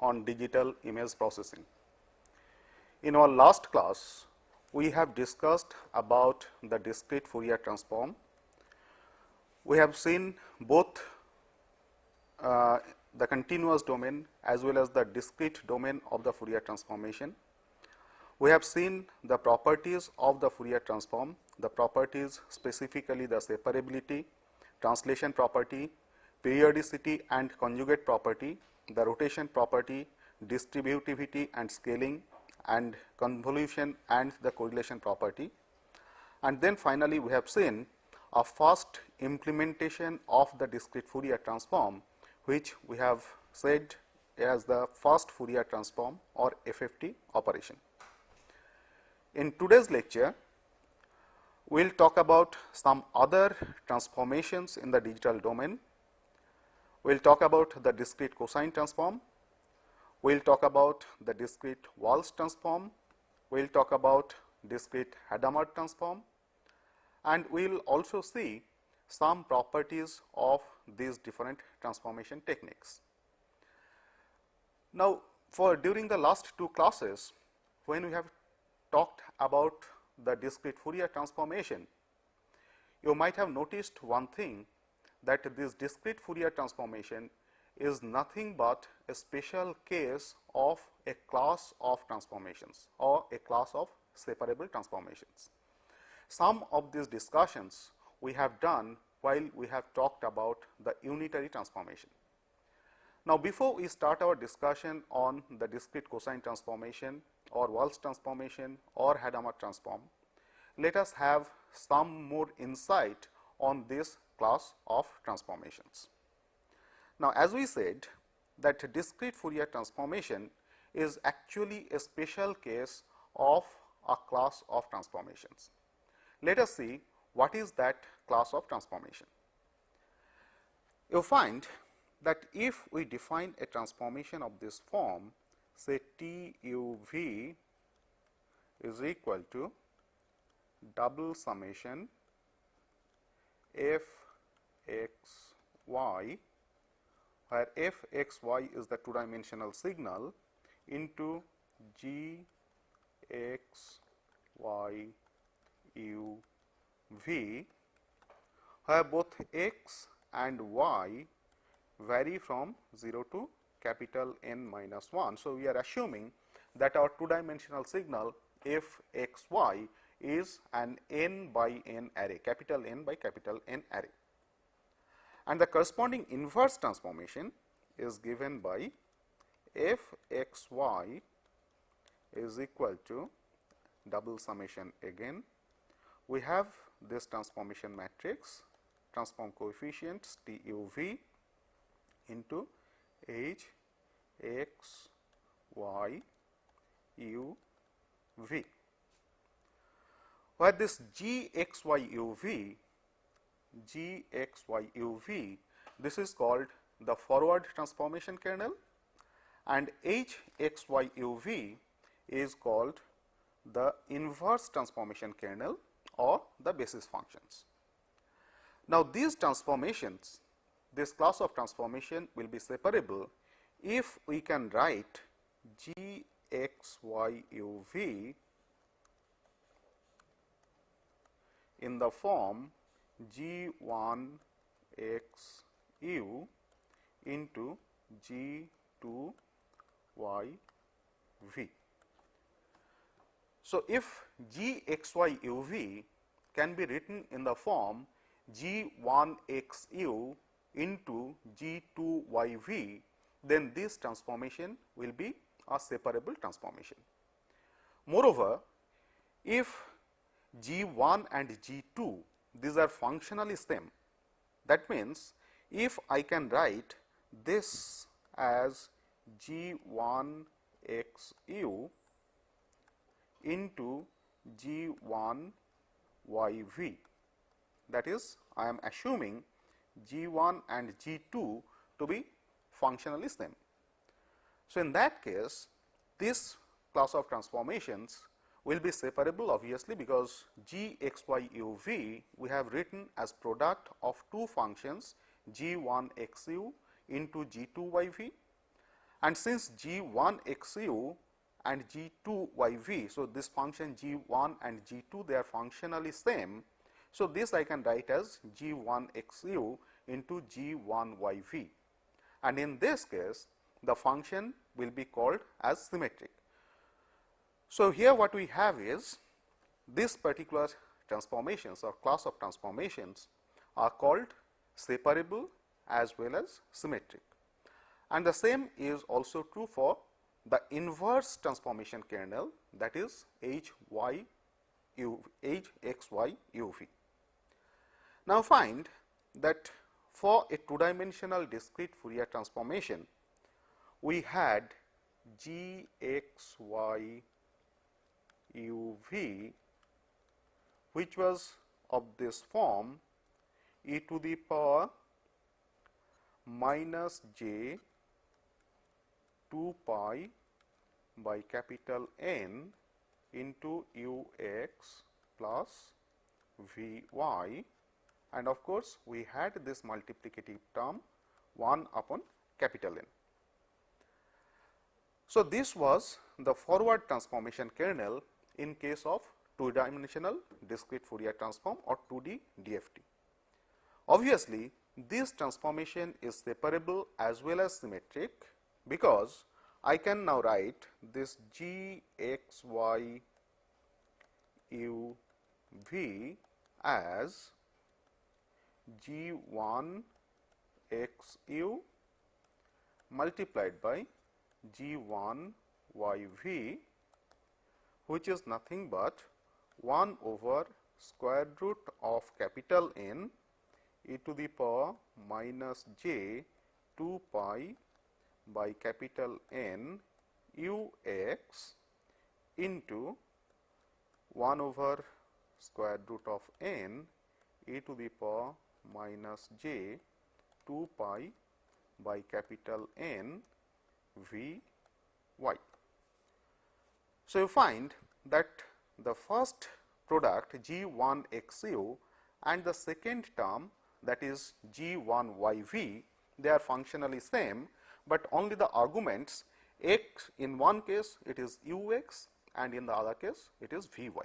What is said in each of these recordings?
On digital image processing. In our last class, we have discussed about the discrete Fourier transform. We have seen both the continuous domain as well as the discrete domain of the Fourier transformation. We have seen the properties of the Fourier transform, the properties specifically the separability, translation property, periodicity and conjugate property, the rotation property, distributivity and scaling, and convolution and the correlation property. And then finally, we have seen a first implementation of the discrete Fourier transform, which we have said as the first Fourier transform or FFT operation. In today's lecture, we will talk about some other transformations in the digital domain. We will talk about the discrete cosine transform. We will talk about the discrete Walsh transform. We will talk about discrete Hadamard transform, and we will also see some properties of these different transformation techniques. Now, during the last two classes, when we have talked about the discrete Fourier transformation, you might have noticed one thing, that this discrete Fourier transformation is nothing but a special case of a class of transformations or a class of separable transformations. Some of these discussions we have done while we have talked about the unitary transformation. Now, before we start our discussion on the discrete cosine transformation or Walsh transformation or Hadamard transform, let us have some more insight on this class of transformations. Now, as we said that discrete Fourier transformation is actually a special case of a class of transformations. Let us see what is that class of transformation. You find that if we define a transformation of this form, say T u v is equal to double summation f x y, where f x y is the two dimensional signal, into g x y u v, where both x and y vary from 0 to capital N minus 1. So, we are assuming that our two dimensional signal f x y is an n by n array, capital N by capital N array, and the corresponding inverse transformation is given by f x y is equal to double summation again. We have this transformation matrix, transform coefficients T u v into h x y u v, where this g x y u v, this is called the forward transformation kernel, and h x y u v is called the inverse transformation kernel or the basis functions. Now, these transformations, this class of transformation will be separable if we can write g x y u v in the form g 1 x u into g 2 y v. So, if g x y u v can be written in the form g 1 x u into g 2 y v, then this transformation will be a separable transformation. Moreover, if g 1 and g 2, these are functionally same, that means if I can write this as g 1 x u into g 1 y v, that is, I am assuming g 1 and g 2 to be functionally same. So, in that case, this class of transformations will be separable obviously, because g x y u v we have written as product of two functions g 1 x u into g 2 y v, And since g1 xu and g2 yv, so this function g1 and g2 they are functionally same. So, this I can write as g1 xu into g1 yv, and in this case the function will be called as symmetric. So, here what we have is this particular transformations or class of transformations are called separable as well as symmetric, and the same is also true for the inverse transformation kernel, that is h x y u v. Now, find that for a two-dimensional discrete Fourier transformation, we had g x y u v, which was of this form e to the power minus j 2 pi by capital N into u x plus v y, and of course, we had this multiplicative term 1 upon capital N. So, this was the forward transformation kernel in case of two-dimensional discrete Fourier transform or 2D DFT. Obviously, this transformation is separable as well as symmetric, because I can now write this g x y u v as g1 x u multiplied by g1 y v, which is nothing but 1 over square root of capital N e to the power minus j 2 pi by capital N u x into 1 over square root of n e to the power minus j 2 pi by capital N v y. So, you find that the first product g1 x u and the second term, that is g1 y v, they are functionally same, but only the arguments x, in one case it is u x and in the other case it is v y.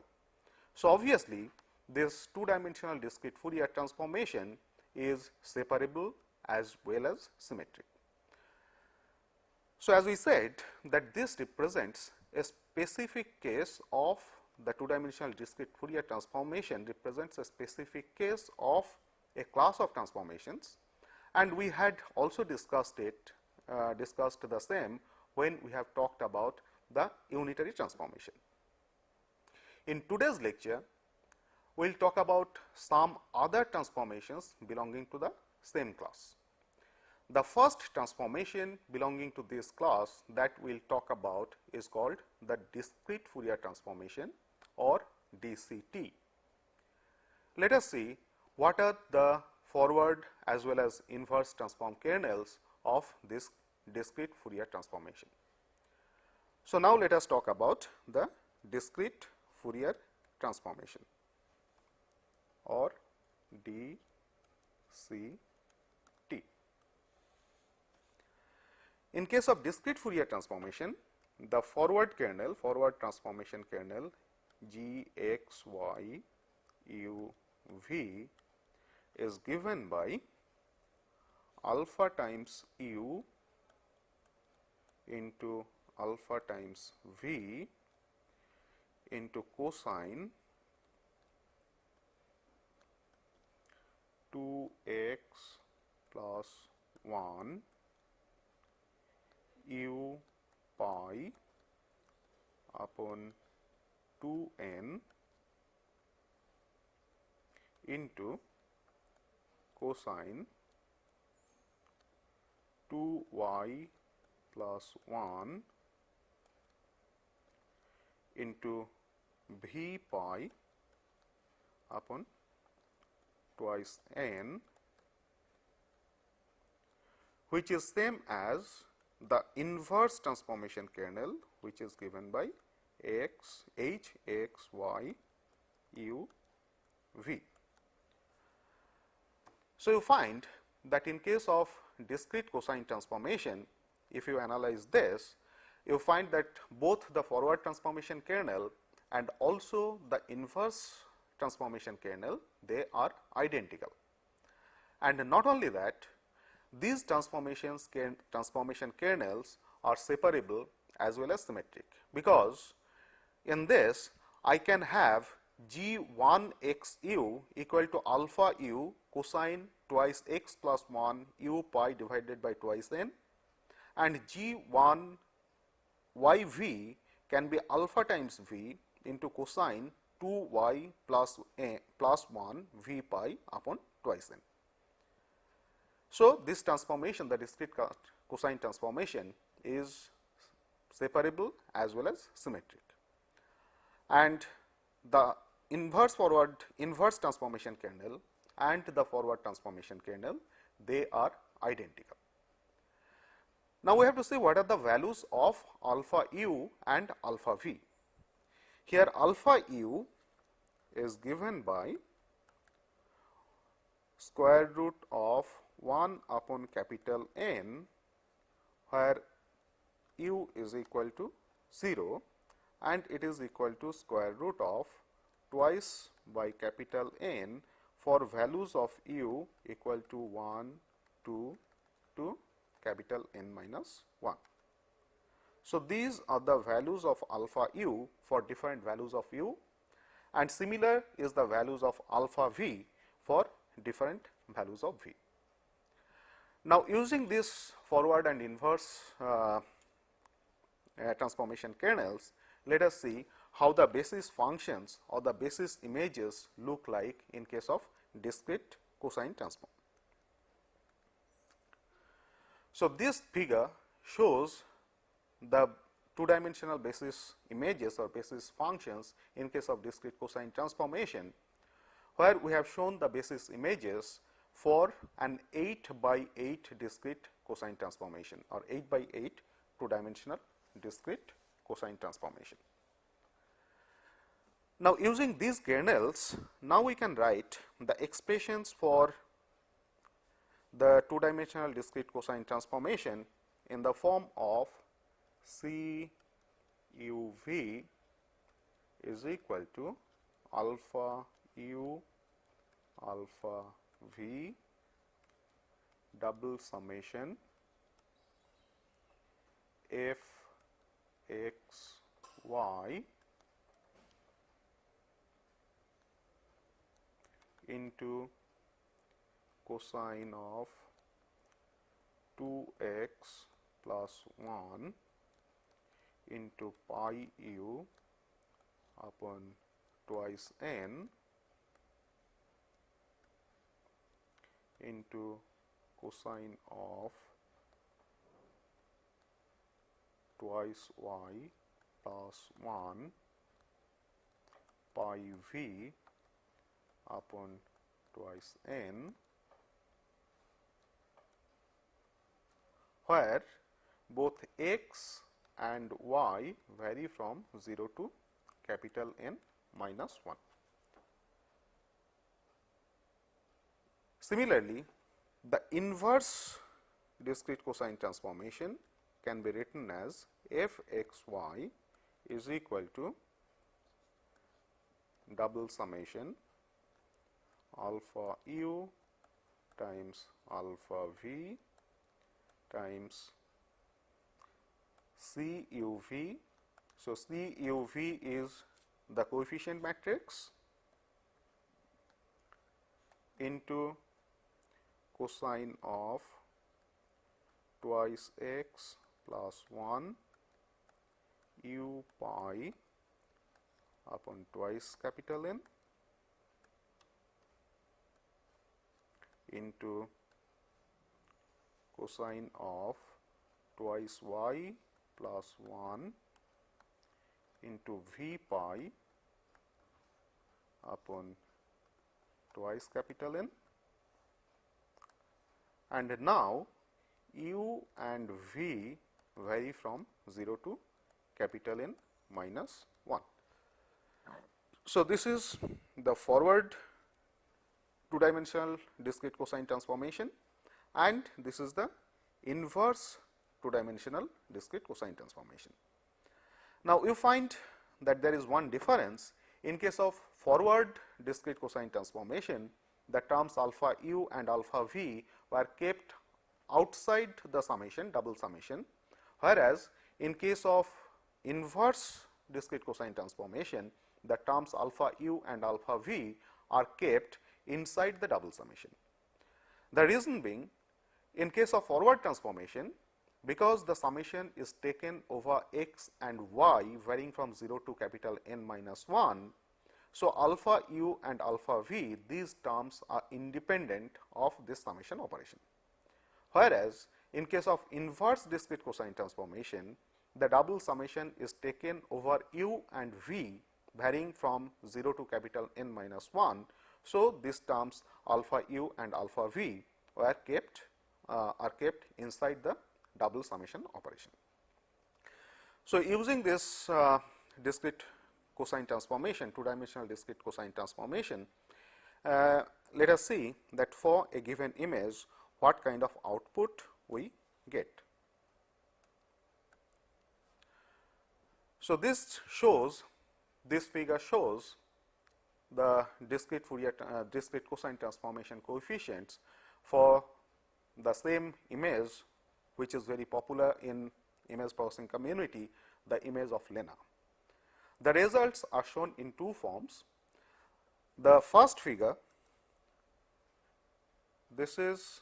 So, obviously, this two-dimensional discrete Fourier transformation is separable as well as symmetric. So, as we said that this represents a specific case of the two-dimensional discrete Fourier transformation, represents a specific case of a class of transformations, and we had also discussed the same when we have talked about the unitary transformation. In today's lecture, we will talk about some other transformations belonging to the same class. The first transformation belonging to this class that we will talk about is called the discrete Fourier transformation or DCT. Let us see what are the forward as well as inverse transform kernels of this discrete Fourier transformation. So, now let us talk about the discrete Fourier transformation or DCT. In case of discrete Fourier transformation, the forward transformation kernel g x y u v is given by alpha times u into alpha times v into cosine 2x plus 1 u pi upon 2n into cosine 2y plus 1 into v pi upon twice n, which is same as the inverse transformation kernel, which is given by h x y u v. So, you find that in case of discrete cosine transformation, if you analyze this, you find that both the forward transformation kernel and also the inverse transformation kernel, they are identical. And not only that, these transformation kernels are separable as well as symmetric, because in this I can have G1xu equal to alpha u cosine twice x plus 1 u pi divided by twice n, and G1 yv can be alpha times v into cosine 2y plus 1 v pi upon twice n. So, this transformation, the discrete cosine transformation, is separable as well as symmetric, and the inverse transformation kernel and the forward transformation kernel, they are identical. Now, we have to see what are the values of alpha u and alpha v. Here alpha u is given by square root of 1 upon capital N, where u is equal to 0 and it is equal to square root of twice by capital N for values of u equal to 1, 2 to capital N minus 1. So, these are the values of alpha u for different values of u, and similar is the values of alpha v for different values of v. Now, using this forward and inverse transformation kernels, let us see how the basis functions or the basis images look like in case of discrete cosine transform. So, this figure shows the two-dimensional basis images or basis functions in case of discrete cosine transformation, where we have shown the basis images for an 8 by 8 discrete cosine transformation or 8 by 8 two-dimensional discrete cosine transformation. Now, using these kernels, now we can write the expressions for the two-dimensional discrete cosine transformation in the form of C u v is equal to alpha u alpha v double summation f x y into cosine of 2x plus 1 into pi u upon twice n into cosine of twice y plus 1 pi v upon twice n, where both x and y vary from 0 to capital N minus 1. Similarly, the inverse discrete cosine transformation can be written as f x y is equal to double summation alpha u times alpha v times C u v. So, C u v is the coefficient matrix into cosine of twice x plus 1 u pi upon twice capital N into cosine of twice y plus 1 into v pi upon twice capital N, and now u and v vary from 0 to capital N minus 1. So, this is the forward two-dimensional discrete cosine transformation, and this is the inverse two dimensional discrete cosine transformation. Now, you find that there is one difference. In case of forward discrete cosine transformation, the terms alpha u and alpha v were kept outside the summation, double summation, whereas in case of inverse discrete cosine transformation, the terms alpha u and alpha v are kept inside the double summation. The reason being, in case of forward transformation, because the summation is taken over x and y varying from 0 to capital N minus 1, so alpha u and alpha v, these terms are independent of this summation operation. Whereas, in case of inverse discrete cosine transformation, the double summation is taken over u and v varying from 0 to capital N minus 1. So, these terms alpha u and alpha v were kept are kept inside the double summation operation. So, using this discrete cosine transformation, two dimensional discrete cosine transformation, let us see that for a given image what kind of output we get. So, this figure shows the discrete discrete cosine transformation coefficients for the same image, which is very popular in image processing community, the image of Lena. The results are shown in two forms. The first figure, this is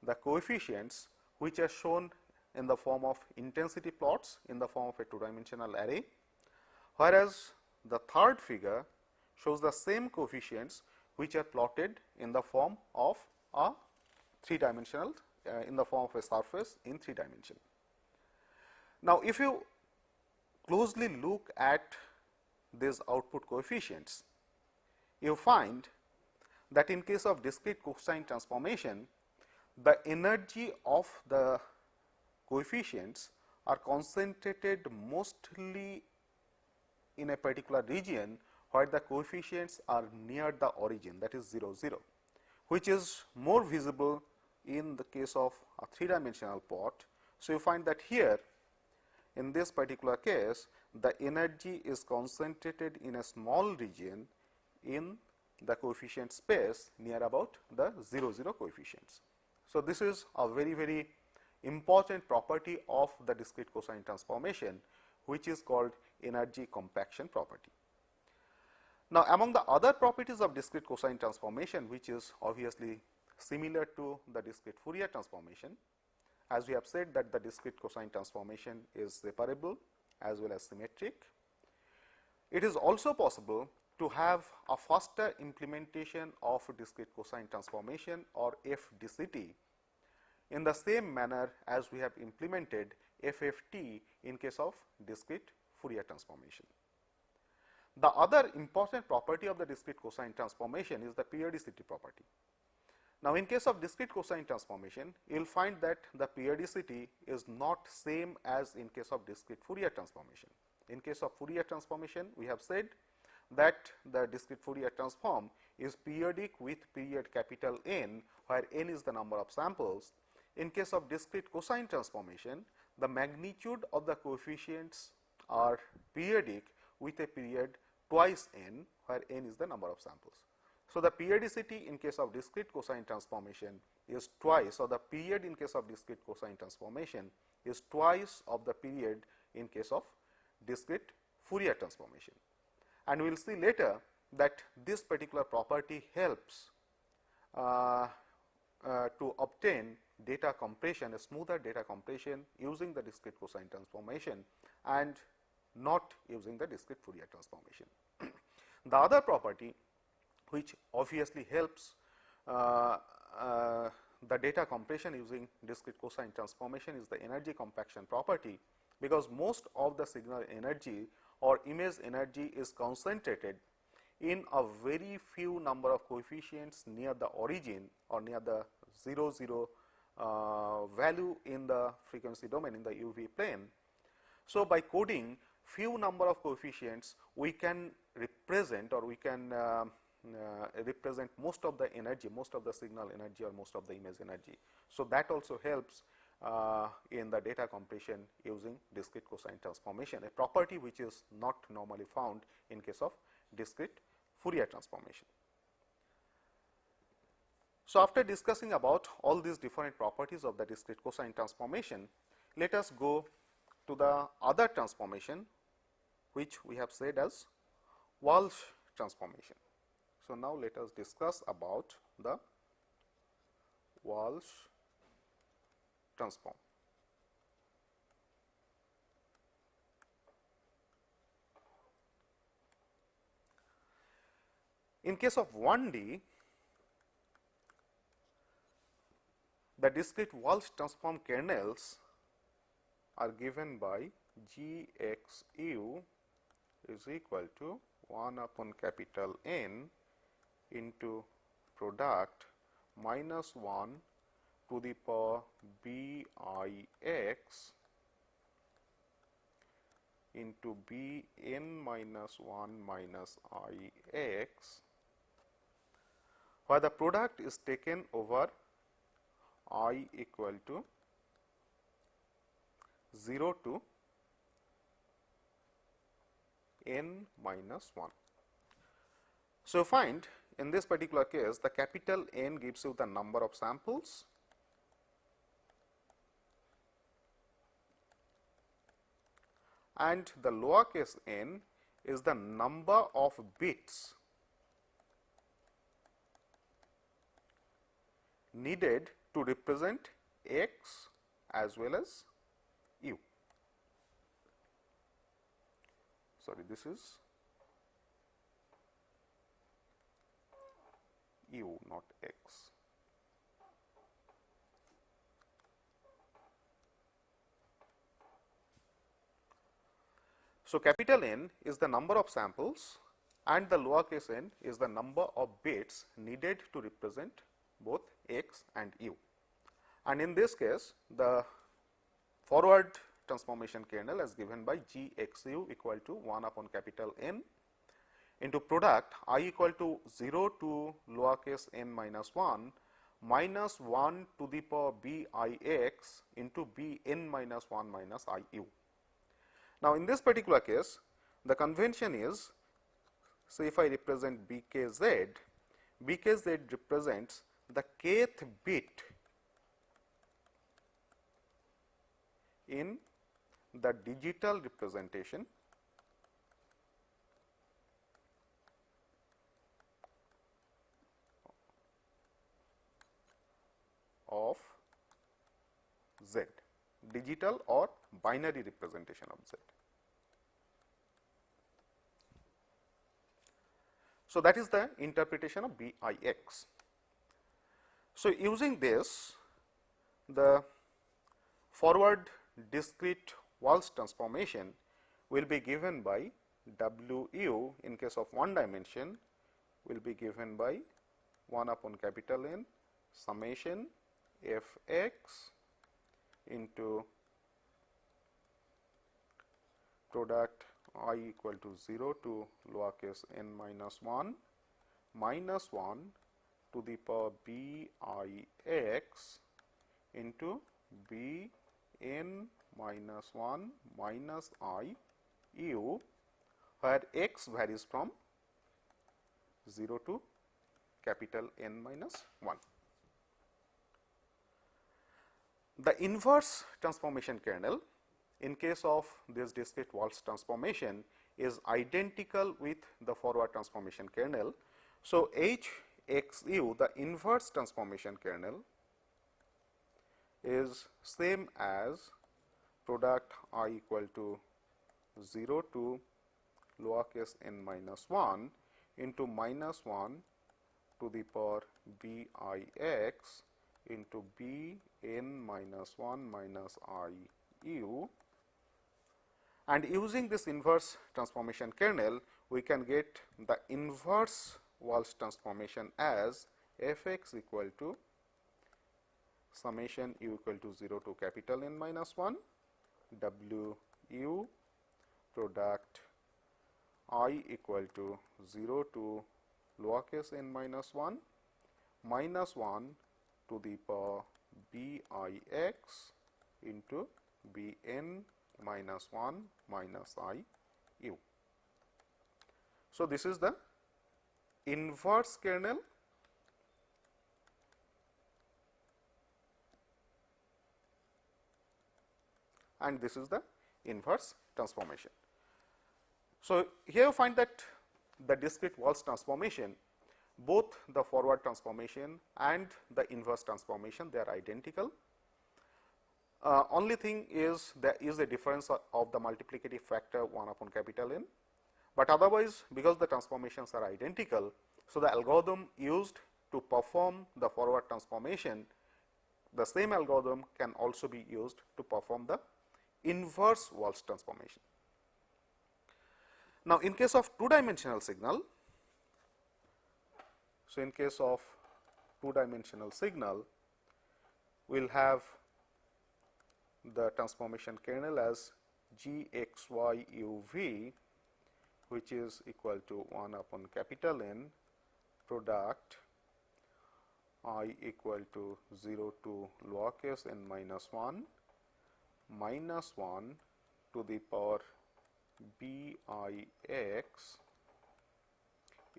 the coefficients which are shown in the form of intensity plots in the form of a two dimensional array, whereas the third figure shows the same coefficients which are plotted in the form of a three dimensional in the form of a surface in 3 dimension. Now, if you closely look at these output coefficients, you find that in case of discrete cosine transformation, the energy of the coefficients are concentrated mostly in a particular region where the coefficients are near the origin, that is 0, 0, which is more visible in the case of a three dimensional plot. So, you find that here in this particular case, the energy is concentrated in a small region in the coefficient space near about the 0, 0 coefficients. So, this is a very, very important property of the discrete cosine transformation, which is called energy compaction property. Now, among the other properties of discrete cosine transformation, which is obviously similar to the discrete Fourier transformation, as we have said that the discrete cosine transformation is separable as well as symmetric. It is also possible to have a faster implementation of discrete cosine transformation or FDCT in the same manner as we have implemented FFT in case of discrete Fourier transformation. The other important property of the discrete cosine transformation is the periodicity property. Now, in case of discrete cosine transformation, you will find that the periodicity is not same as in case of discrete Fourier transformation. In case of Fourier transformation, we have said that the discrete Fourier transform is periodic with period capital N, where N is the number of samples. In case of discrete cosine transformation, the magnitude of the coefficients are periodic with a period twice N, where N is the number of samples. So, the periodicity in case of discrete cosine transformation is twice, or the period in case of discrete cosine transformation is twice of the period in case of discrete Fourier transformation. And we will see later that this particular property helps to obtain data compression, a smoother data compression using the discrete cosine transformation and not using the discrete Fourier transformation. The other property which obviously helps the data compression using discrete cosine transformation is the energy compaction property, because most of the signal energy or image energy is concentrated in a very few number of coefficients near the origin or near the 0, 0 value in the frequency domain in the UV plane. So, by coding few number of coefficients, we can represent or we can represent most of the energy, most of the signal energy or most of the image energy. So, that also helps in the data compression using discrete cosine transformation, a property which is not normally found in case of discrete Fourier transformation. So, after discussing about all these different properties of the discrete cosine transformation, let us go to the other transformation which we have said as Walsh transformation. So, now let us discuss about the Walsh transform. In case of 1D, the discrete Walsh transform kernels are given by Gxu is equal to 1 upon capital N into product minus 1 to the power Bix into Bn minus 1 minus Ix, where the product is taken over I equal to 0 to n minus 1. So, find in this particular case the capital N gives you the number of samples and the lowercase n is the number of bits needed to represent x as well as u. Sorry, this is u, not x. So, capital N is the number of samples and the lowercase n is the number of bits needed to represent both x and u. And in this case, the forward transformation kernel is given by Gxu equal to 1 upon capital N into product I equal to 0 to lowercase n minus 1 minus 1 to the power Bix into Bn minus 1 minus Iu. Now, in this particular case, the convention is, so if I represent Bkz, Bkz represents the kth bit in the digital representation of Z, digital or binary representation of Z. So, that is the interpretation of Bix. So, using this, the forward discrete Walsh transformation will be given by Wu in case of one dimension will be given by 1 upon capital N summation Fx into product I equal to 0 to lowercase n minus 1 minus 1 to the power Bix into Bn minus 1 minus Iu, where x varies from 0 to capital N minus 1. The inverse transformation kernel in case of this discrete Walsh transformation is identical with the forward transformation kernel. So, Hxu, the inverse transformation kernel, is same as product I equal to 0 to lowercase n minus 1 into minus 1 to the power Bix into Bn minus 1 minus Iu, and using this inverse transformation kernel we can get the inverse Walsh transformation as Fx equal to summation u equal to 0 to capital N minus 1 Wu product I equal to 0 to lowercase n minus 1 minus 1 to the power Bix into B n minus 1 minus I u. So, this is the inverse kernel and this is the inverse transformation. So, here you find that the discrete Walsh transformation, both the forward transformation and the inverse transformation, they are identical. Only thing is there is a difference of the multiplicative factor 1 upon capital N, but otherwise because the transformations are identical. So, the algorithm used to perform the forward transformation, the same algorithm can also be used to perform the inverse Walsh transformation. Now, in case of two-dimensional signal, so in case of two-dimensional signal, we will have the transformation kernel as g x y u v, which is equal to 1 upon capital N product I equal to 0 to lowercase n minus 1 minus 1 to the power b I x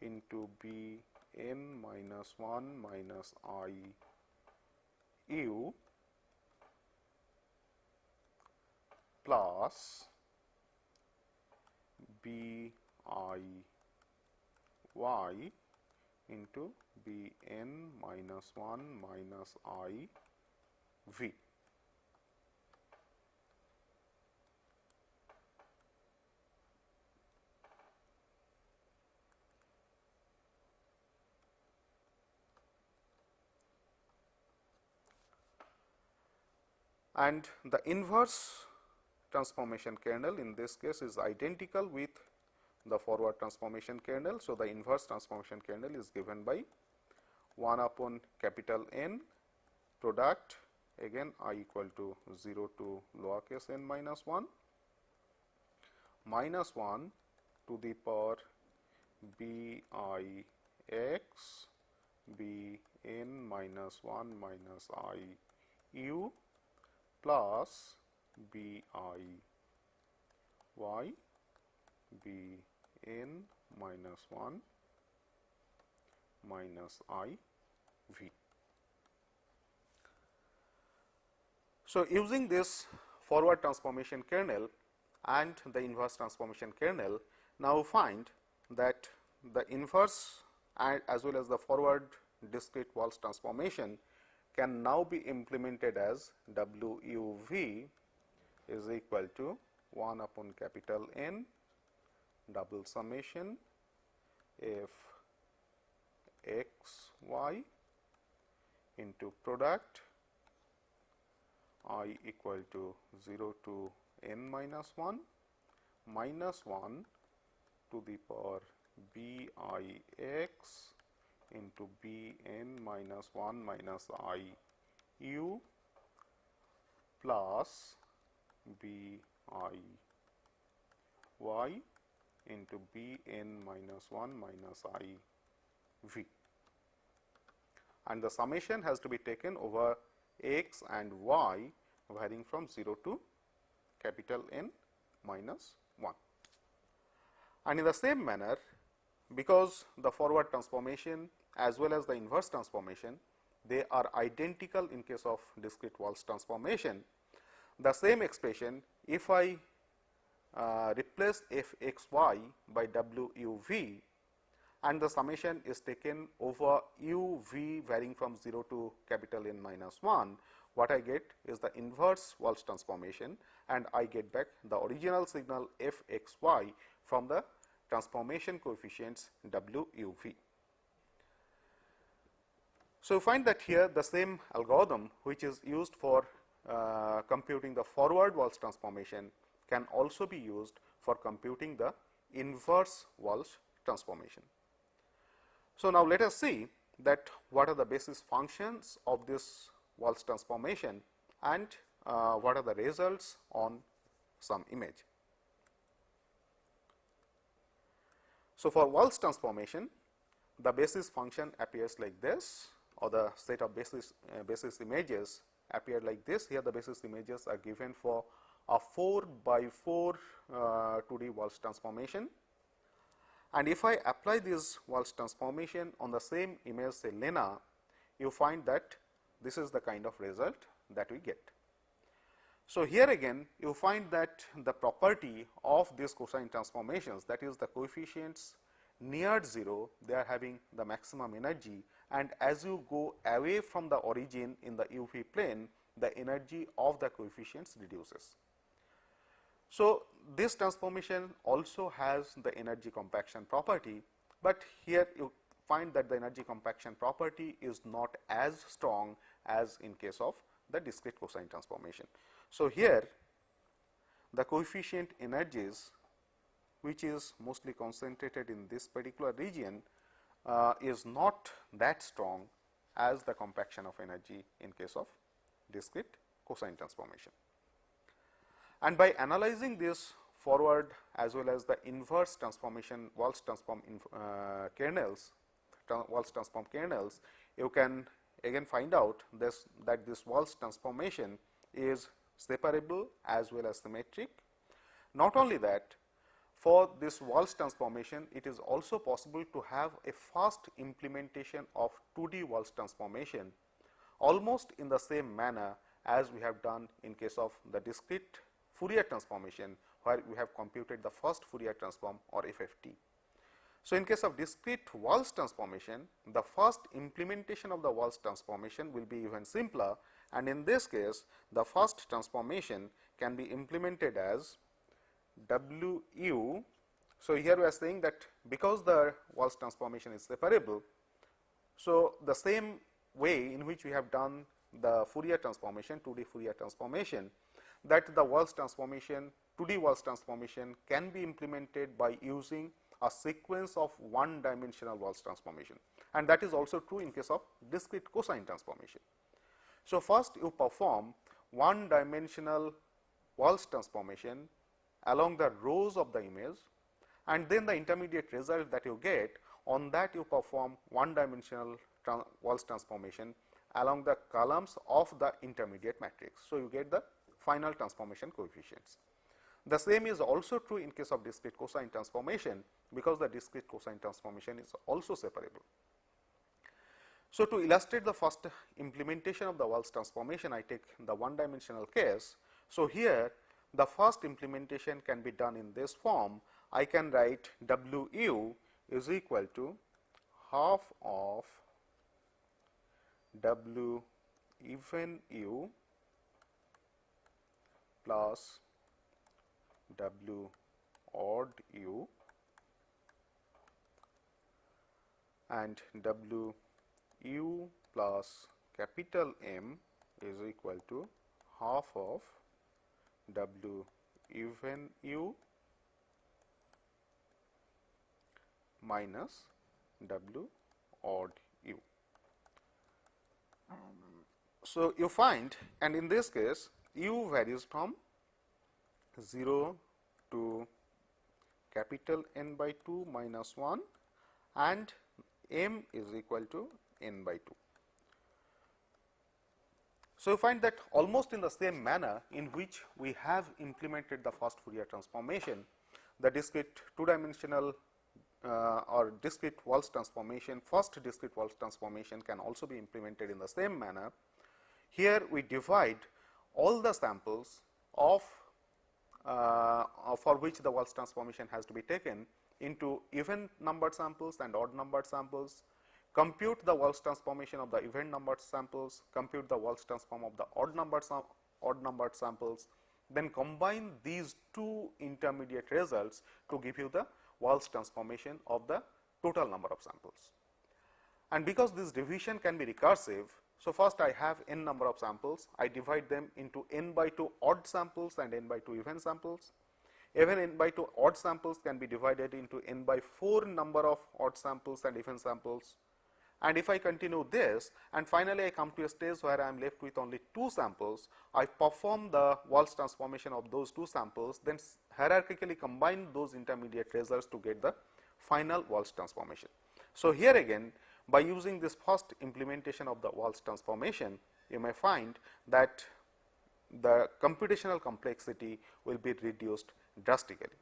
into b n minus 1 minus I u plus b I y into b n minus 1 minus I v. And the inverse transformation kernel in this case is identical with the forward transformation kernel. So, the inverse transformation kernel is given by 1 upon capital N product again I equal to 0 to lowercase n minus 1 minus 1 to the power b I x b n minus 1 minus I u plus b I y b n minus 1 minus I v. So, using this forward transformation kernel and the inverse transformation kernel, now find that the inverse and as well as the forward discrete Walsh transformation can now be implemented as W u v is equal to 1 upon capital N double summation f x y into product I equal to 0 to n minus 1 minus 1 to the power b I x into b n minus 1 minus I u plus b I y into b n minus 1 minus I v, and the summation has to be taken over x and y varying from 0 to capital N minus 1. And in the same manner, because the forward transformation as well as the inverse transformation, they are identical in case of discrete Walsh transformation, the same expression, if I replace f x y by W u v and the summation is taken over u v varying from 0 to capital N minus 1, what I get is the inverse Walsh transformation, and I get back the original signal f x y from the transformation coefficients W u v. So, you find that here the same algorithm which is used for computing the forward Walsh transformation can also be used for computing the inverse Walsh transformation. So, now let us see that what are the basis functions of this Walsh transformation and what are the results on some image. So, for Walsh transformation, the basis function appears like this, or the set of basis images appear like this. Here the basis images are given for a 4 by 4 2D Walsh transformation, and if I apply this Walsh transformation on the same image, say Lena, you find that this is the kind of result that we get. So, here again you find that the property of these cosine transformations, that is the coefficients near 0, they are having the maximum energy, and as you go away from the origin in the UV plane, the energy of the coefficients reduces. So, this transformation also has the energy compaction property, but here you find that the energy compaction property is not as strong as in case of the discrete cosine transformation. So, here the coefficient energies, which is mostly concentrated in this particular region, is not that strong as the compaction of energy in case of discrete cosine transformation. And by analyzing this forward as well as the inverse transformation Walsh transform kernels, you can again find out this, that this Walsh transformation is separable as well as symmetric. Not only that, for this Walsh transformation, it is also possible to have a fast implementation of 2D Walsh transformation almost in the same manner as we have done in case of the discrete Fourier transformation, where we have computed the first Fourier transform or FFT. So, in case of discrete Walsh transformation, the first implementation of the Walsh transformation will be even simpler, and in this case the first transformation can be implemented as WU. So, here we are saying that because the Walsh transformation is separable, so the same way in which we have done the Fourier transformation, 2D Fourier transformation, that the Walsh transformation, 2D Walsh transformation can be implemented by using a sequence of one dimensional Walsh transformation, and that is also true in case of discrete cosine transformation. So, first you perform one dimensional Walsh transformation along the rows of the image, and then the intermediate result that you get, on that you perform one dimensional Walsh transformation along the columns of the intermediate matrix. So, you get the final transformation coefficients. The same is also true in case of discrete cosine transformation, because the discrete cosine transformation is also separable. So, to illustrate the first implementation of the Walsh transformation, I take the one dimensional case. So, here the first implementation can be done in this form. I can write WU is equal to half of W even U plus W odd U, and W U plus capital M is equal to half of W even U minus W odd U. So, you find, and in this case U varies from 0 to capital N by 2 minus 1, and M is equal to N by 2. So, you find that almost in the same manner in which we have implemented the first Fourier transformation, the discrete two dimensional or discrete Walsh transformation, first discrete Walsh transformation can also be implemented in the same manner. Here we divide all the samples of for which the Walsh transformation has to be taken into even numbered samples and odd numbered samples, compute the Walsh transformation of the even numbered samples, compute the Walsh transform of the odd numbered samples, then combine these two intermediate results to give you the Walsh transformation of the total number of samples. And because this division can be recursive, so first I have n number of samples, I divide them into n by 2 odd samples and n by 2 even samples. Even n by 2 odd samples can be divided into n by 4 number of odd samples and even samples. And if I continue this, and finally I come to a stage where I am left with only 2 samples, I perform the Walsh transformation of those 2 samples, then hierarchically combine those intermediate results to get the final Walsh transformation. So, here again, by using this first implementation of the Walsh transformation, you may find that the computational complexity will be reduced drastically.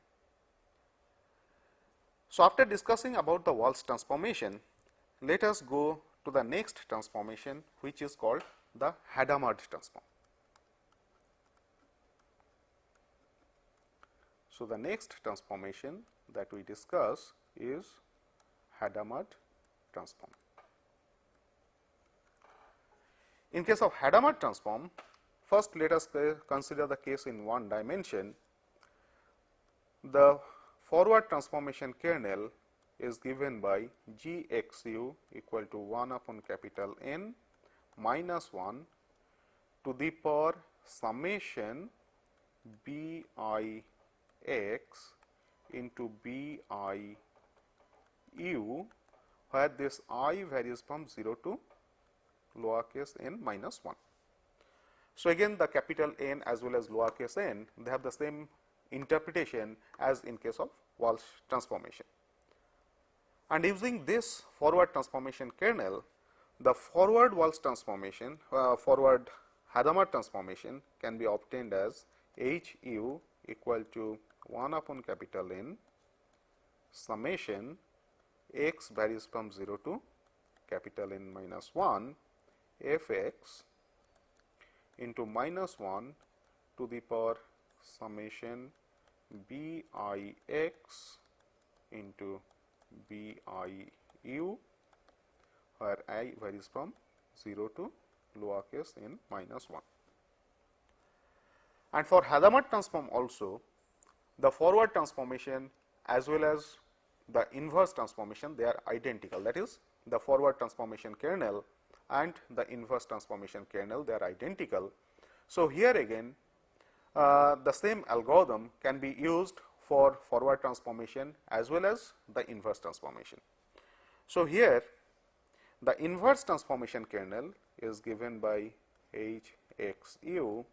So, after discussing about the Walsh transformation, let us go to the next transformation, which is called the Hadamard transform. So, the next transformation that we discuss is Hadamard transform. In case of Hadamard transform, first let us consider the case in one dimension. The forward transformation kernel is given by Gxu equal to 1 upon capital N minus 1 to the power summation Bix into Biu, where this I varies from 0 to lowercase n minus 1. So, again the capital N as well as lowercase n, they have the same interpretation as in case of Walsh transformation. And using this forward transformation kernel, the forward Walsh transformation, forward Hadamard transformation can be obtained as Hu equal to 1 upon capital N summation x varies from 0 to capital N minus 1 f x into minus 1 to the power summation Bix into Biu, where I varies from 0 to lowercase n minus 1. And for Hadamard transform also, the forward transformation as well as the inverse transformation, they are identical. That is, the forward transformation kernel and the inverse transformation kernel, they are identical. So, here again the same algorithm can be used for forward transformation as well as the inverse transformation. So, here the inverse transformation kernel is given by Hxu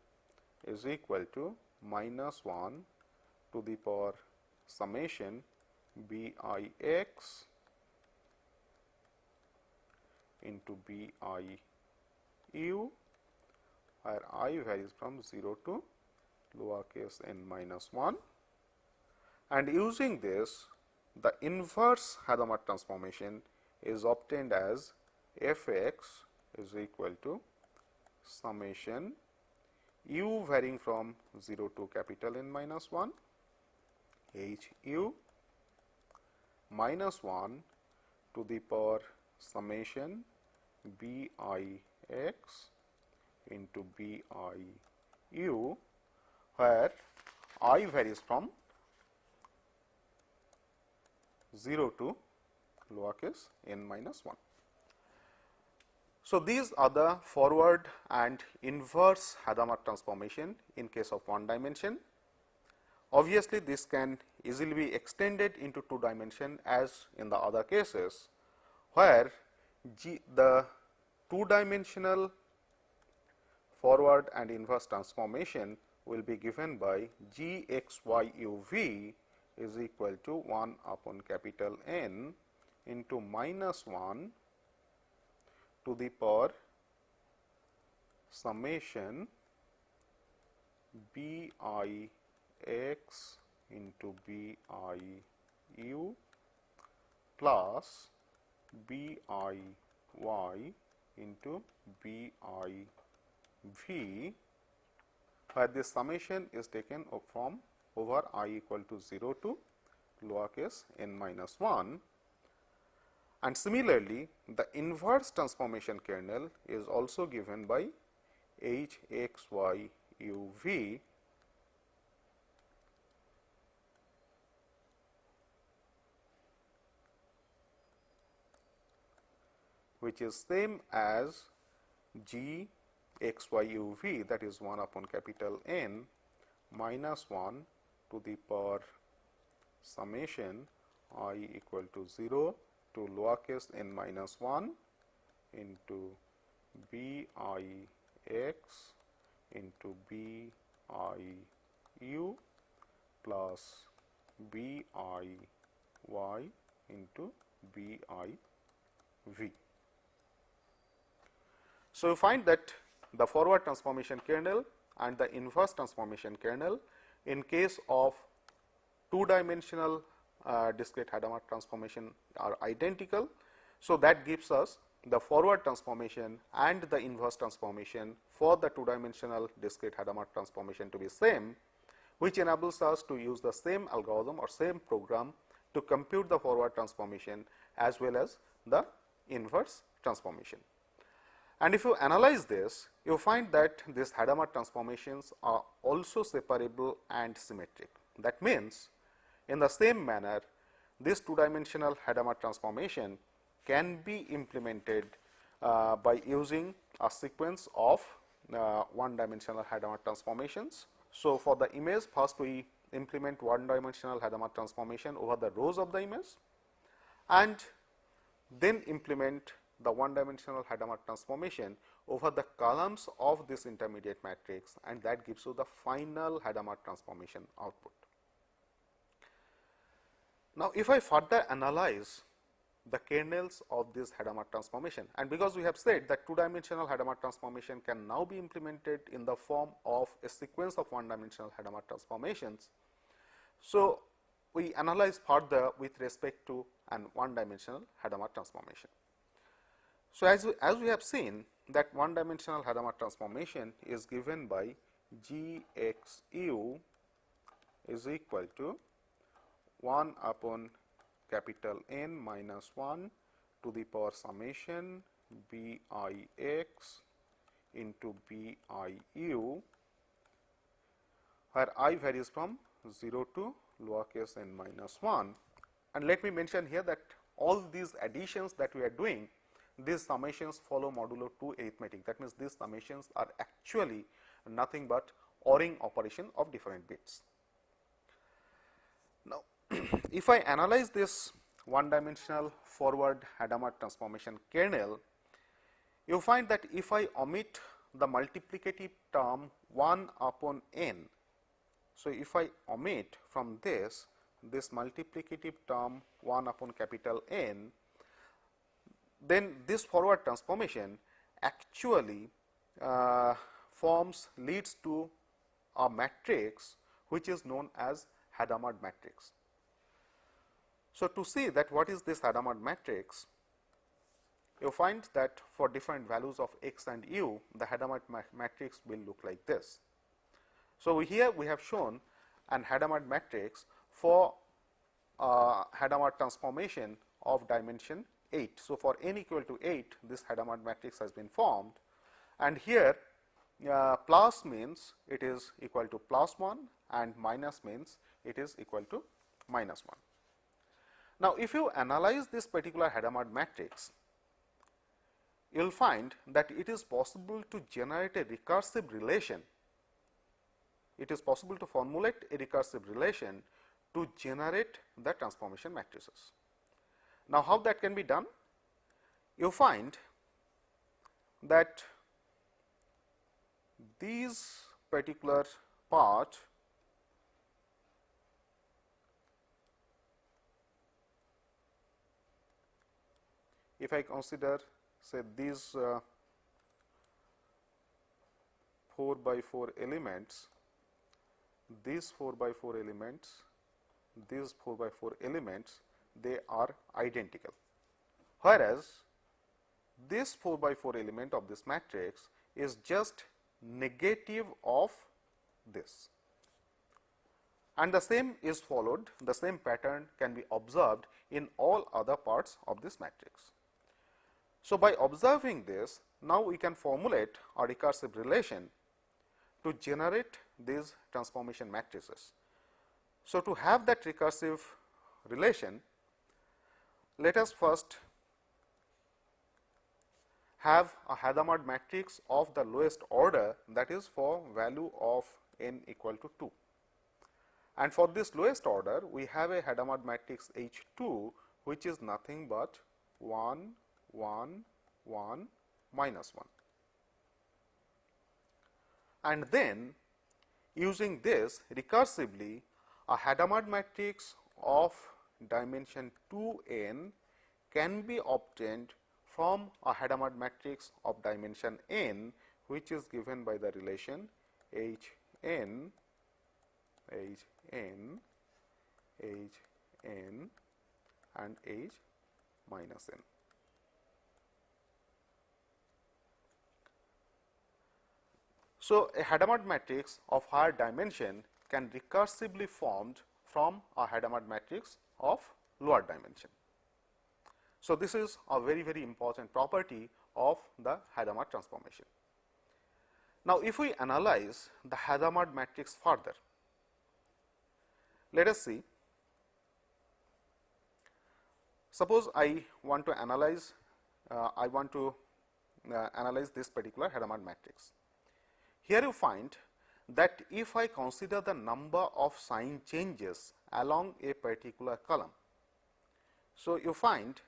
is equal to minus 1 to the power summation Bix into Biu, where I varies from 0 to lowercase n minus 1, and using this the inverse Hadamard transformation is obtained as Fx is equal to summation u varying from 0 to capital N minus 1 Hu minus 1 to the power summation Bix into Biu, where I varies from 0 to lowercase n minus 1. So, these are the forward and inverse Hadamard transformation in case of one dimension. Obviously, this can easily be extended into two dimension as in the other cases, where the two dimensional forward and inverse transformation will be given by Gxyuv is equal to 1 upon capital N into minus 1 to the power summation Bix into Biu plus Biy into Biv, where this summation is taken from over I equal to 0 to lowercase n minus 1. And similarly, the inverse transformation kernel is also given by Hxyuv, which is same as Gxyuv, that is 1 upon capital N minus 1 to the power summation I equal to 0 to lowercase n minus 1 into Bix into Biu plus Biy into Biv. So, you find that the forward transformation kernel and the inverse transformation kernel in case of two-dimensional discrete Hadamard transformation are identical. So, that gives us the forward transformation and the inverse transformation for the two-dimensional discrete Hadamard transformation to be same, which enables us to use the same algorithm or same program to compute the forward transformation as well as the inverse transformation. And if you analyze this, you find that these Hadamard transformations are also separable and symmetric. That means, in the same manner, this two-dimensional Hadamard transformation can be implemented by using a sequence of one-dimensional Hadamard transformations. So, for the image, first we implement one-dimensional Hadamard transformation over the rows of the image and then implement the one-dimensional Hadamard transformation over the columns of this intermediate matrix, and that gives you the final Hadamard transformation output. Now, if I further analyze the kernels of this Hadamard transformation, and because we have said that two-dimensional Hadamard transformation can now be implemented in the form of a sequence of one-dimensional Hadamard transformations. So, we analyze further with respect to an one-dimensional Hadamard transformation. So, as we have seen that one-dimensional Hadamard transformation is given by Gxu is equal to 1 upon capital N minus 1 to the power summation Bix into Biu, where I varies from 0 to lowercase n minus 1. And let me mention here that all these additions that we are doing, these summations follow modulo 2 arithmetic. That means, these summations are actually nothing but ORing operation of different bits. Now, if I analyze this one-dimensional forward Hadamard transformation kernel, you find that if I omit the multiplicative term 1 upon n, so if I omit from this multiplicative term 1 upon capital N, then this forward transformation actually leads to a matrix which is known as Hadamard matrix. So, to see that what is this Hadamard matrix, you find that for different values of x and u, the Hadamard matrix will look like this. So, here we have shown an Hadamard matrix for Hadamard transformation of dimension 8. So, for n equal to 8, this Hadamard matrix has been formed, and here plus means it is equal to plus 1 and minus means it is equal to minus 1. Now, if you analyze this particular Hadamard matrix, you will find that it is possible to generate a recursive relation. It is possible to formulate a recursive relation to generate the transformation matrices. Now, how that can be done? You find that these particular part if I consider say these 4 by 4 elements, these 4 by 4 elements, these 4 by 4 elements, they are identical, whereas this 4 by 4 element of this matrix is just negative of this, and the same is followed, the same pattern can be observed in all other parts of this matrix. So, by observing this, now we can formulate a recursive relation to generate these transformation matrices. So, to have that recursive relation, let us first have a Hadamard matrix of the lowest order, that is for value of n equal to 2. And for this lowest order, we have a Hadamard matrix H2, which is nothing but 1, 1, 1, minus 1. And then using this recursively, a Hadamard matrix of dimension 2n can be obtained from a Hadamard matrix of dimension n, which is given by the relation H n and H minus n. So, a Hadamard matrix of higher dimension can recursively formed from a Hadamard matrix of lower dimension. So, this is a very important property of the Hadamard transformation. Now, if we analyze the Hadamard matrix further, let us see. Suppose I want to analyze this particular Hadamard matrix. Here you find that if I consider the number of sign changes along a particular column, so you find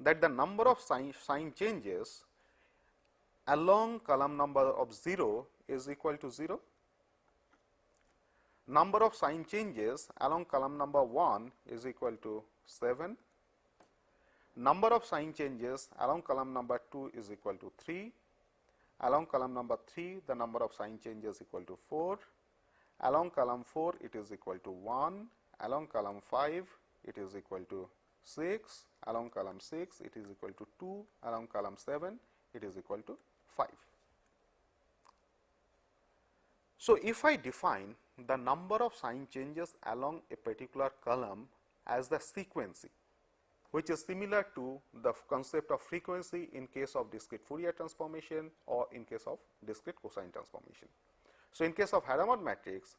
that the number of sign changes along column number of 0 is equal to 0, number of sign changes along column number 1 is equal to 7, number of sign changes along column number 2 is equal to 3, along column number 3 the number of sign changes equal to 4, along column 4 it is equal to 1, along column 5 it is equal to 6, along column 6 it is equal to 2, along column 7 it is equal to 5. So, if I define the number of sign changes along a particular column as the frequency, which is similar to the concept of frequency in case of discrete Fourier transformation or in case of discrete cosine transformation. So, in case of Hadamard matrix,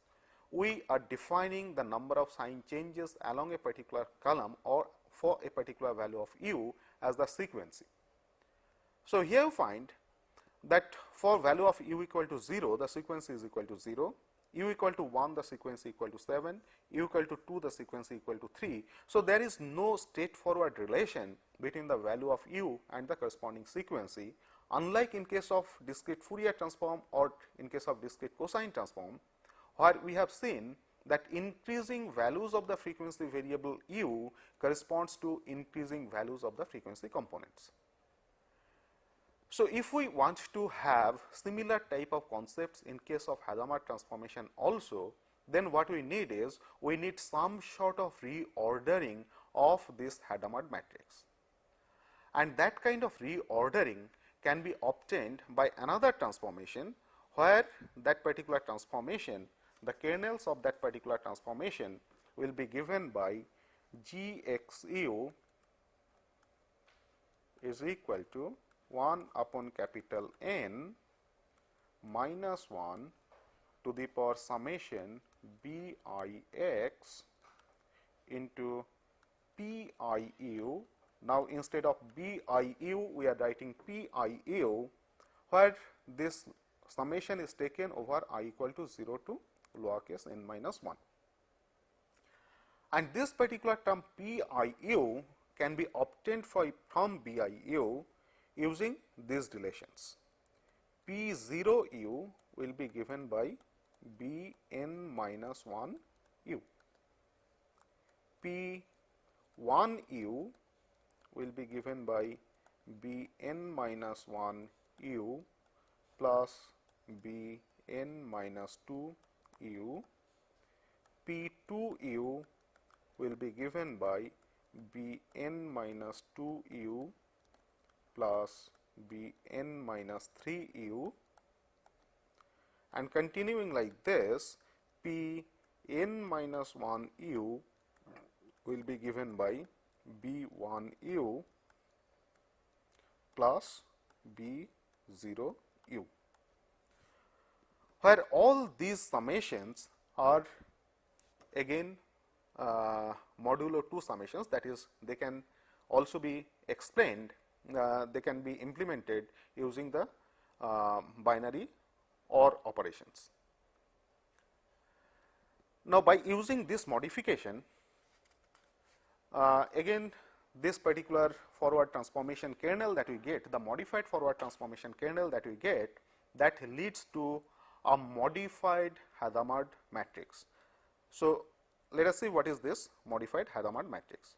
we are defining the number of sign changes along a particular column or for a particular value of u as the frequency. So, here you find that for value of u equal to 0, the frequency is equal to 0, u equal to 1, the frequency equal to 7, u equal to 2, the frequency equal to 3. So, there is no straightforward relation between the value of u and the corresponding frequency, unlike in case of discrete Fourier transform or in case of discrete cosine transform, where we have seen that increasing values of the frequency variable u corresponds to increasing values of the frequency components. So, if we want to have similar type of concepts in case of Hadamard transformation also, then what we need is, we need some sort of reordering of this Hadamard matrix, and that kind of reordering can be obtained by another transformation, where that particular transformation, the kernels of that particular transformation will be given by Gxu is equal to 1 upon capital N minus 1 to the power summation Bix into Piu. Now, instead of Biu, we are writing Piu, where this summation is taken over I equal to 0 to lowercase n minus 1. And this particular term Piu can be obtained from Biu using these relations. P0u will be given by Bn minus 1 u. P1u will be given by Bn minus 1 u plus Bn minus 2 u. P2u will be given by Bn minus 2 u plus Bn minus 3 u, and continuing like this, Pn minus 1 u will be given by B1 u plus B0 u, where all these summations are again modulo 2 summations, that is, they can also be explained, they can be implemented using the binary OR operations. Now, by using this modification, again this particular forward transformation kernel that we get, the modified forward transformation kernel that we get, that leads to a modified Hadamard matrix. So, let us see what is this modified Hadamard matrix.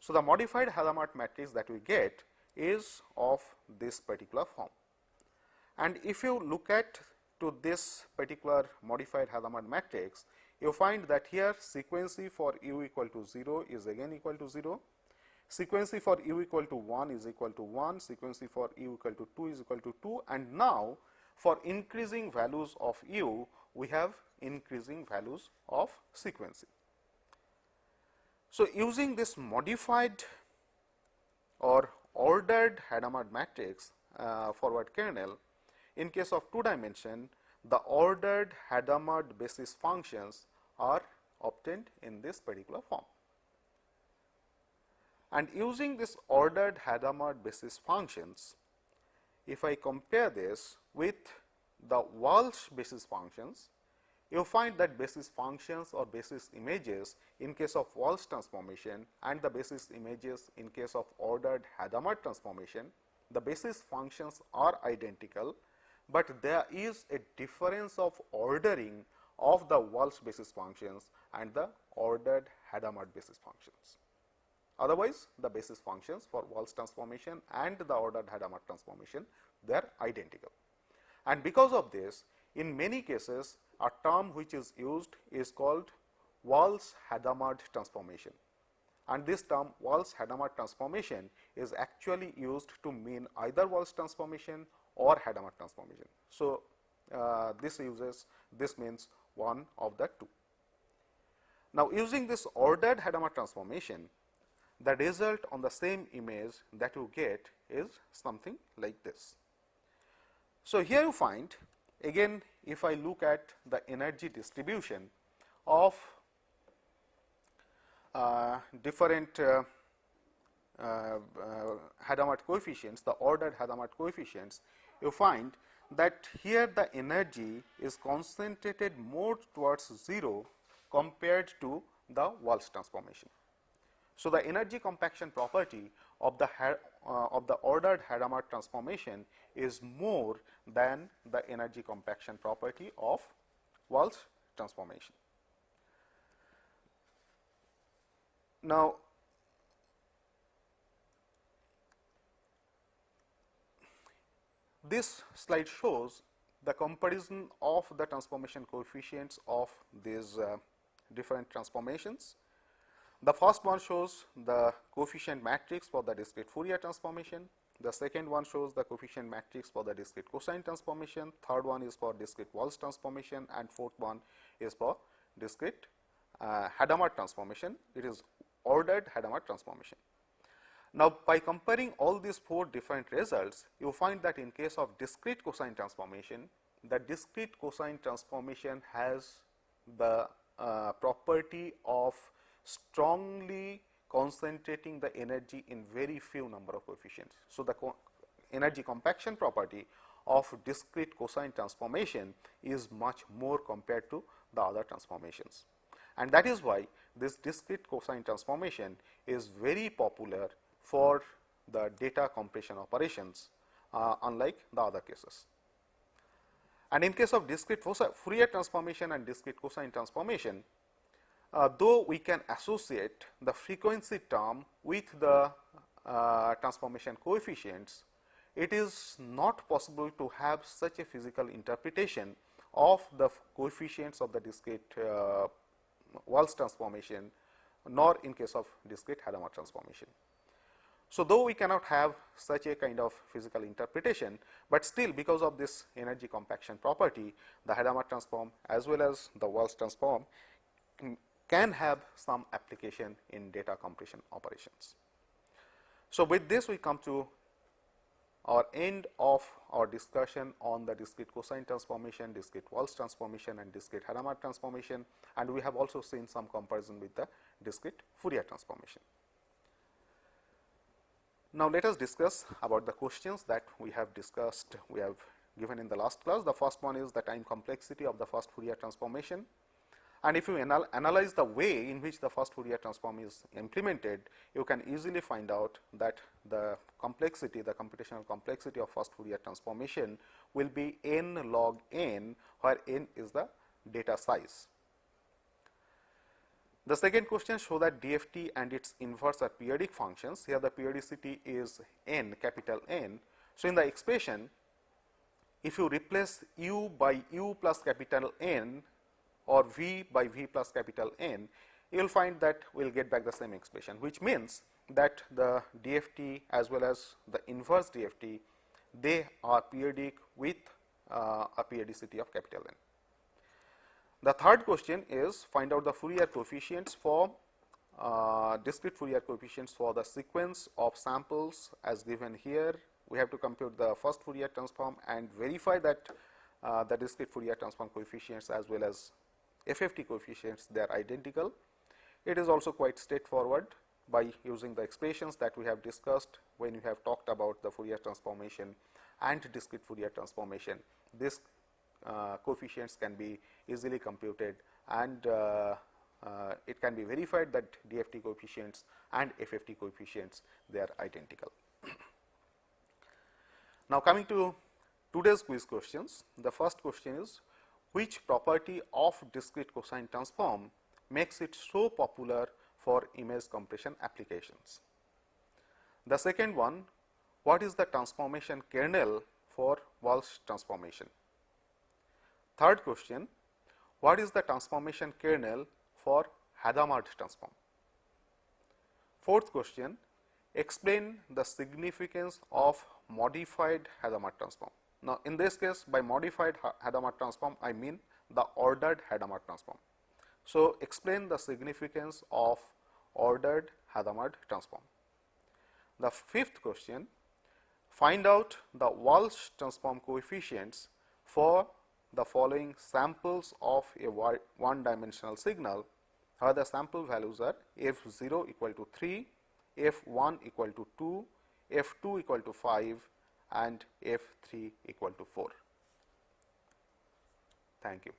So, the modified Hadamard matrix that we get is of this particular form, And if you look at to this particular modified Hadamard matrix, you find that here sequency for u equal to 0 is again equal to 0, sequency for u equal to 1 is equal to 1, sequency for u equal to 2 is equal to 2, and now for increasing values of u, we have increasing values of sequency. So, using this modified or ordered Hadamard matrix forward kernel, in case of 2 dimension, the ordered Hadamard basis functions are obtained in this particular form. And using this ordered Hadamard basis functions, if I compare this with the Walsh basis functions, you find that basis functions or basis images in case of Walsh transformation and the basis images in case of ordered Hadamard transformation, the basis functions are identical, but there is a difference of ordering of the Walsh basis functions and the ordered Hadamard basis functions. Otherwise, the basis functions for Walsh transformation and the ordered Hadamard transformation, they are identical. And because of this, in many cases, a term which is used is called Walsh-Hadamard transformation. And this term Walsh-Hadamard transformation is actually used to mean either Walsh transformation or Hadamard transformation. So, this means one of the two. Now, using this ordered Hadamard transformation, the result on the same image that you get is something like this. So, here you find again, if I look at the energy distribution of different Hadamard coefficients, the ordered Hadamard coefficients, you find that here the energy is concentrated more towards 0 compared to the Walsh transformation. So, the energy compaction property of the ordered Hadamard transformation is more than the energy compaction property of Walsh transformation. Now, this slide shows the comparison of the transformation coefficients of these different transformations. The first one shows the coefficient matrix for the discrete Fourier transformation. The second one shows the coefficient matrix for the discrete cosine transformation. Third one is for discrete Walsh transformation, and fourth one is for discrete Hadamard transformation. It is ordered Hadamard transformation. Now, by comparing all these 4 different results, you find that in case of discrete cosine transformation, the discrete cosine transformation has the property of strongly concentrating the energy in very few number of coefficients. So, the energy compaction property of discrete cosine transformation is much more compared to the other transformations. And that is why this discrete cosine transformation is very popular for the data compression operations, unlike the other cases. And in case of discrete Fourier transformation and discrete cosine transformation, though we can associate the frequency term with the transformation coefficients, it is not possible to have such a physical interpretation of the coefficients of the discrete Walsh transformation, nor in case of discrete Hadamard transformation. So, though we cannot have such a kind of physical interpretation, but still because of this energy compaction property, the Hadamard transform as well as the Walsh transform can have some application in data compression operations. So, with this we come to our end of our discussion on the discrete cosine transformation, discrete Walsh transformation and discrete Hadamard transformation, and we have also seen some comparison with the discrete Fourier transformation. Now, let us discuss about the questions that we have discussed, we have given in the last class. The first one is the time complexity of the first Fourier transformation. And if you analyze the way in which the first Fourier transform is implemented, you can easily find out that the complexity, the computational complexity of first Fourier transformation will be n log n, where n is the data size. The second question show that DFT and its inverse are periodic functions. Here the periodicity is n, capital N. So, in the expression if you replace u by u plus capital N or v by v plus capital N, you will find that we will get back the same expression, which means that the DFT as well as the inverse DFT, they are periodic with a periodicity of capital N. The third question is find out the Fourier coefficients for discrete Fourier coefficients for the sequence of samples as given here. We have to compute the first Fourier transform and verify that the discrete Fourier transform coefficients as well as FFT coefficients, they are identical. It is also quite straightforward by using the expressions that we have discussed when we have talked about the Fourier transformation and discrete Fourier transformation. This coefficients can be easily computed, and it can be verified that DFT coefficients and FFT coefficients, they are identical. Now, coming to today's quiz questions, the first question is, which property of discrete cosine transform makes it so popular for image compression applications? The second one, what is the transformation kernel for Walsh transformation? Third question, what is the transformation kernel for Hadamard transform? Fourth question, explain the significance of modified Hadamard transform. Now, in this case, by modified Hadamard transform, I mean the ordered Hadamard transform. So, explain the significance of ordered Hadamard transform. The fifth question, find out the Walsh transform coefficients for the following samples of a one-dimensional signal, where the sample values are f0 equal to 3, f1 equal to 2, f2 equal to 5 and f3 equal to 4. Thank you.